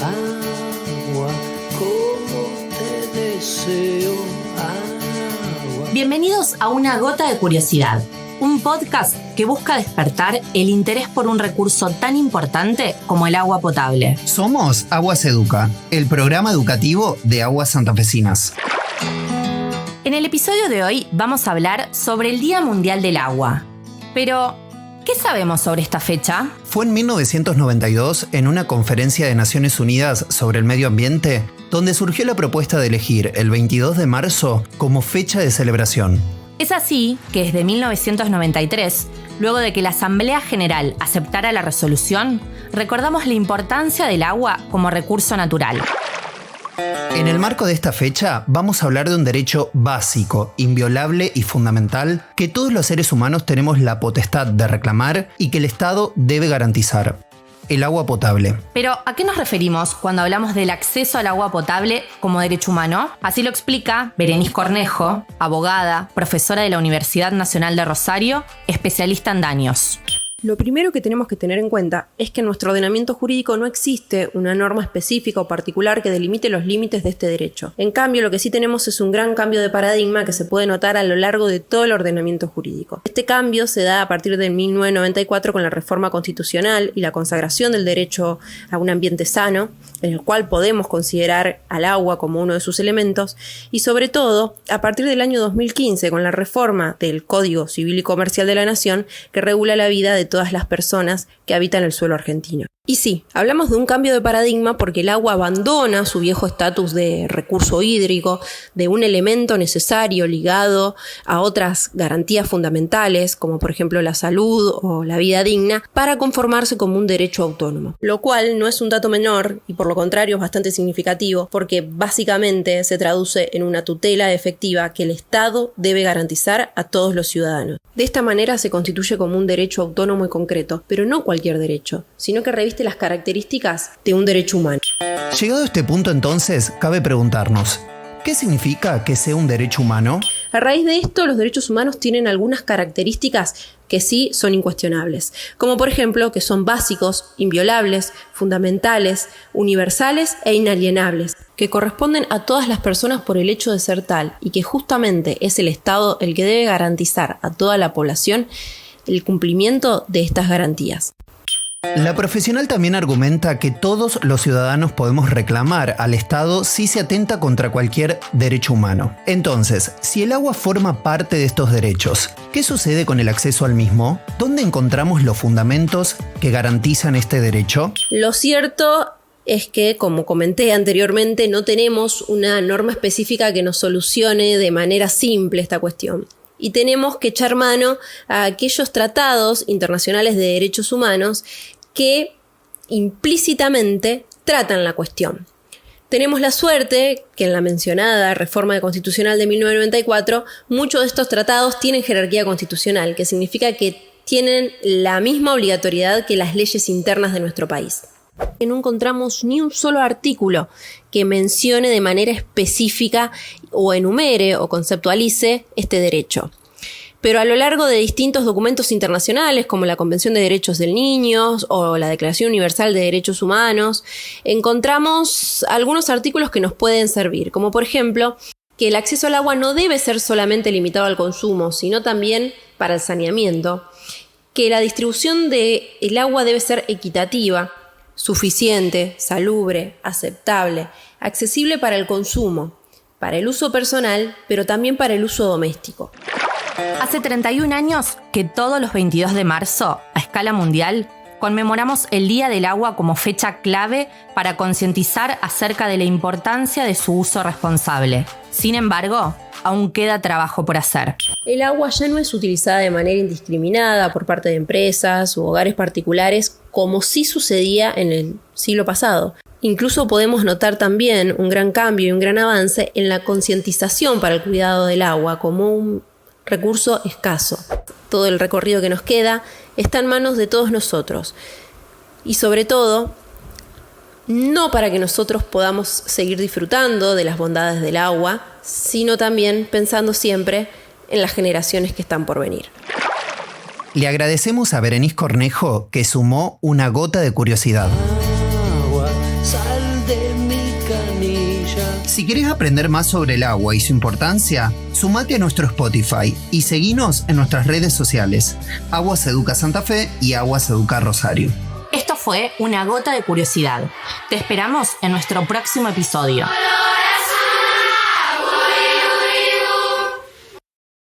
agua, como te deseo, agua. Bienvenidos a Una Gota de Curiosidad, un podcast que busca despertar el interés por un recurso tan importante como el agua potable. Somos Aguas Educa, el programa educativo de Aguas Santafesinas. En el episodio de hoy vamos a hablar sobre el Día Mundial del Agua. Pero, ¿qué sabemos sobre esta fecha? Fue en 1992, en una conferencia de Naciones Unidas sobre el medio ambiente, donde surgió la propuesta de elegir el 22 de marzo como fecha de celebración. Es así que desde 1993, luego de que la Asamblea General aceptara la resolución, recordamos la importancia del agua como recurso natural. En el marco de esta fecha, vamos a hablar de un derecho básico, inviolable y fundamental que todos los seres humanos tenemos la potestad de reclamar y que el Estado debe garantizar: el agua potable. Pero, ¿a qué nos referimos cuando hablamos del acceso al agua potable como derecho humano? Así lo explica Berenice Cornejo, abogada, profesora de la Universidad Nacional de Rosario, especialista en daños. Lo primero que tenemos que tener en cuenta es que en nuestro ordenamiento jurídico no existe una norma específica o particular que delimite los límites de este derecho. En cambio, lo que sí tenemos es un gran cambio de paradigma que se puede notar a lo largo de todo el ordenamiento jurídico. Este cambio se da a partir de 1994 con la reforma constitucional y la consagración del derecho a un ambiente sano, en el cual podemos considerar al agua como uno de sus elementos, y sobre todo a partir del año 2015 con la reforma del Código Civil y Comercial de la Nación, que regula la vida de todas las personas que habitan el suelo argentino. Y sí, hablamos de un cambio de paradigma porque el agua abandona su viejo estatus de recurso hídrico, de un elemento necesario ligado a otras garantías fundamentales, como por ejemplo la salud o la vida digna, para conformarse como un derecho autónomo. Lo cual no es un dato menor y por lo contrario es bastante significativo porque básicamente se traduce en una tutela efectiva que el Estado debe garantizar a todos los ciudadanos. De esta manera se constituye como un derecho autónomo y concreto, pero no cualquier derecho, sino que reviste las características de un derecho humano. Llegado a este punto entonces, cabe preguntarnos: ¿qué significa que sea un derecho humano? A raíz de esto, los derechos humanos tienen algunas características que sí son incuestionables, como por ejemplo que son básicos, inviolables, fundamentales, universales e inalienables, que corresponden a todas las personas por el hecho de ser tal y que justamente es el Estado el que debe garantizar a toda la población el cumplimiento de estas garantías. La profesional también argumenta que todos los ciudadanos podemos reclamar al Estado si se atenta contra cualquier derecho humano. Entonces, si el agua forma parte de estos derechos, ¿qué sucede con el acceso al mismo? ¿Dónde encontramos los fundamentos que garantizan este derecho? Lo cierto es que, como comenté anteriormente, no tenemos una norma específica que nos solucione de manera simple esta cuestión. Y tenemos que echar mano a aquellos tratados internacionales de derechos humanos que implícitamente tratan la cuestión. Tenemos la suerte que en la mencionada reforma constitucional de 1994, muchos de estos tratados tienen jerarquía constitucional, que significa que tienen la misma obligatoriedad que las leyes internas de nuestro país. No encontramos ni un solo artículo que mencione de manera específica o enumere o conceptualice este derecho. Pero a lo largo de distintos documentos internacionales, como la Convención de Derechos del Niño o la Declaración Universal de Derechos Humanos, encontramos algunos artículos que nos pueden servir, como por ejemplo que el acceso al agua no debe ser solamente limitado al consumo, sino también para el saneamiento, que la distribución del agua debe ser equitativa, suficiente, salubre, aceptable, accesible para el consumo, para el uso personal, pero también para el uso doméstico. Hace 31 años que todos los 22 de marzo, a escala mundial, conmemoramos el Día del Agua como fecha clave para concientizar acerca de la importancia de su uso responsable. Sin embargo, aún queda trabajo por hacer. El agua ya no es utilizada de manera indiscriminada por parte de empresas u hogares particulares como sí sucedía en el siglo pasado. Incluso podemos notar también un gran cambio y un gran avance en la concientización para el cuidado del agua como un recurso escaso. Todo el recorrido que nos queda está en manos de todos nosotros. Y sobre todo, no para que nosotros podamos seguir disfrutando de las bondades del agua, sino también pensando siempre en las generaciones que están por venir. Le agradecemos a Berenice Cornejo que sumó una gota de curiosidad. Agua, sal Si querés aprender más sobre el agua y su importancia, sumate a nuestro Spotify y seguinos en nuestras redes sociales, Aguas Educa Santa Fe y Aguas Educa Rosario. Esto fue Una Gota de Curiosidad. Te esperamos en nuestro próximo episodio.